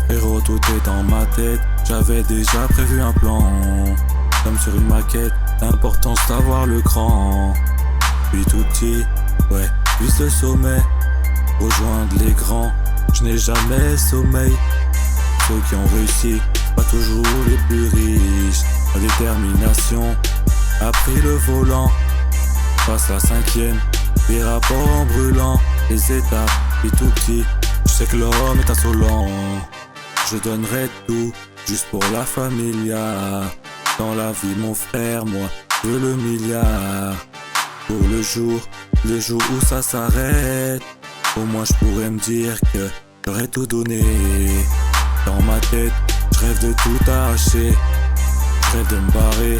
Héros, tout est dans ma tête, j'avais déjà prévu un plan. Comme sur une maquette, l'importance d'avoir le cran. Puis tout petit, ouais, vise le sommet, rejoindre les grands. Je n'ai jamais sommeil. Ceux qui ont réussi, pas toujours les plus riches. La détermination a pris le volant. Passe la cinquième, des rapports en brûlant. Les étapes, puis tout petit, je sais que l'homme est insolent. Je donnerai tout, juste pour la familia. Dans la vie mon frère, moi, je veux le milliard. Pour le jour où ça s'arrête, au moins je pourrais me dire que j'aurais tout donné. Dans ma tête, je rêve de tout arracher. Je rêve de me barrer,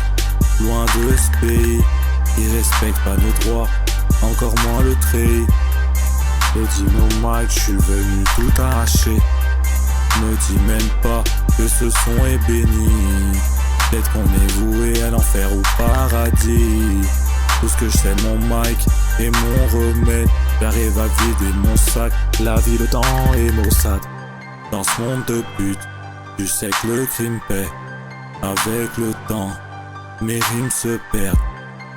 loin de ce pays. Ils respectent pas nos droits, encore moins le treillis. Et dis mon Mike, je suis venu tout arracher. Me dis même pas que ce son est béni. Peut-être qu'on est voué à l'enfer ou paradis. Tout ce que je sais mon Mike et mon remède. J'arrive à vider mon sac, la vie, le temps et Mossad. Dans ce monde de pute, tu sais que le crime paie. Avec le temps, mes rimes se perdent.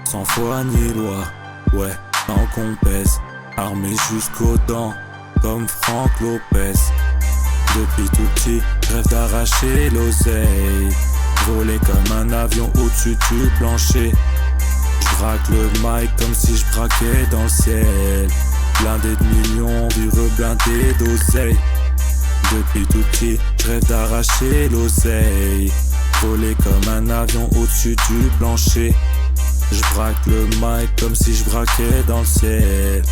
Sans foi ni loi, ouais, tant qu'on pèse. Armé jusqu'aux dents, comme Franck Lopez. Depuis tout petit, je rêve d'arracher l'oseille. Voler comme un avion au-dessus du plancher. Je braque le mic comme si je braquais dans le ciel. Blindé de millions, vivre blindé d'oseille. Depuis tout petit, je rêve d'arracher l'oseille. Voler comme un avion au-dessus du plancher. Je braque le mic comme si je braquais dans le ciel.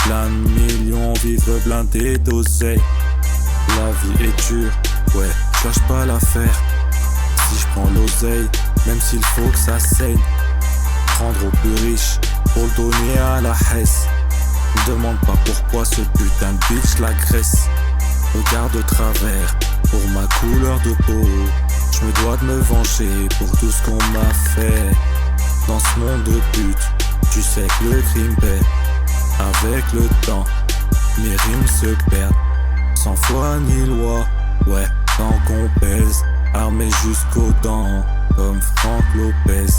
Plein de millions, vivre blindé d'oseille. La vie est dure, ouais, je lâche pas l'affaire. Si je prends l'oseille, même s'il faut que ça saigne. Prendre au plus riche pour le donner à la Hesse. Me demande pas pourquoi ce putain de bitch l'agresse. Regarde de travers pour ma couleur de peau. Je me dois de me venger pour tout ce qu'on m'a fait. Dans ce monde de pute, tu sais que le crime paie. Avec le temps, mes rimes se perdent. Sans foi ni loi, ouais, tant qu'on pèse. Armé jusqu'aux dents, comme Franck Lopez.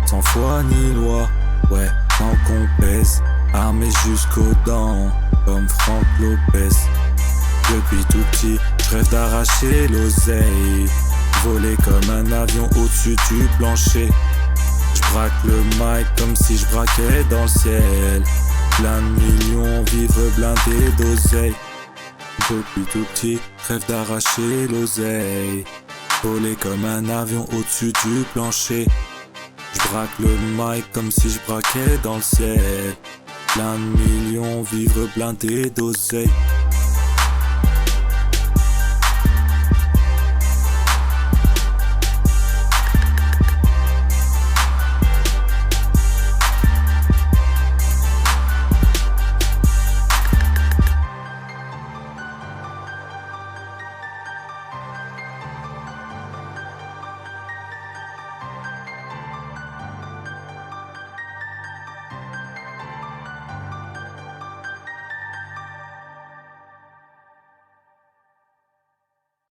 Sans foi ni loi, ouais, tant qu'on pèse. Armé jusqu'aux dents, comme Franck Lopez. Depuis tout petit, je rêve d'arracher l'oseille. Voler comme un avion au-dessus du plancher. Je braque le mic comme si je braquais dans le ciel. Plein de millions, vivre blindé d'oseille. Depuis tout petit, je rêve d'arracher l'oseille. Voler comme un avion au-dessus du plancher. Je braque le mic comme si je braquais dans le ciel. Plein de millions, vivre blindé d'oseille.